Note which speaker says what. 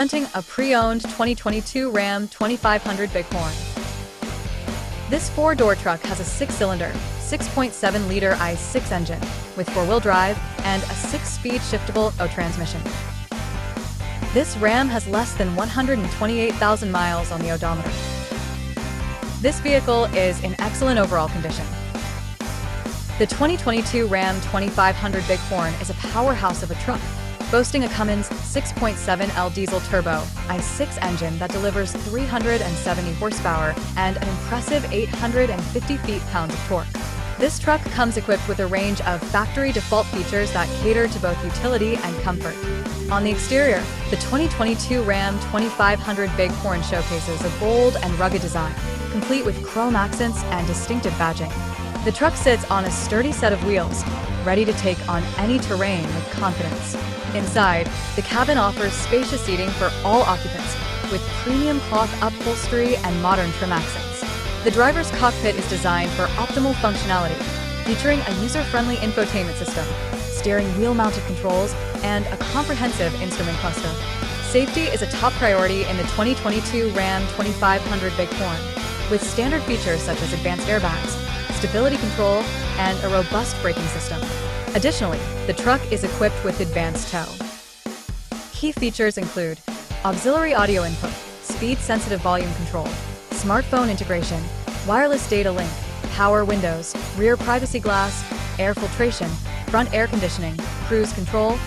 Speaker 1: Presenting a pre-owned 2022 Ram 2500 Bighorn. This four-door truck has a six-cylinder, 6.7-liter i6 engine with four-wheel drive and a 6-speed shiftable transmission. This Ram has less than 128,000 miles on the odometer. This vehicle is in excellent overall condition. The 2022 Ram 2500 Bighorn is a powerhouse of a truck, boasting a Cummins 6.7L diesel turbo i6 engine that delivers 370 horsepower and an impressive 850 feet-pounds of torque. This truck comes equipped with a range of factory default features that cater to both utility and comfort. On the exterior, the 2022 Ram 2500 Bighorn showcases a bold and rugged design, complete with chrome accents and distinctive badging. The truck sits on a sturdy set of wheels, ready to take on any terrain with confidence. Inside, the cabin offers spacious seating for all occupants, with premium cloth upholstery and modern trim accents. The driver's cockpit is designed for optimal functionality, featuring a user-friendly infotainment system, steering wheel-mounted controls, and a comprehensive instrument cluster. Safety is a top priority in the 2022 Ram 2500 Bighorn, with standard features such as advanced airbags, stability control, and a robust braking system. Additionally, the truck is equipped with advanced tow. Key features include auxiliary audio input, speed-sensitive volume control, smartphone integration, wireless data link, power windows, rear privacy glass, air filtration, front air conditioning, cruise control,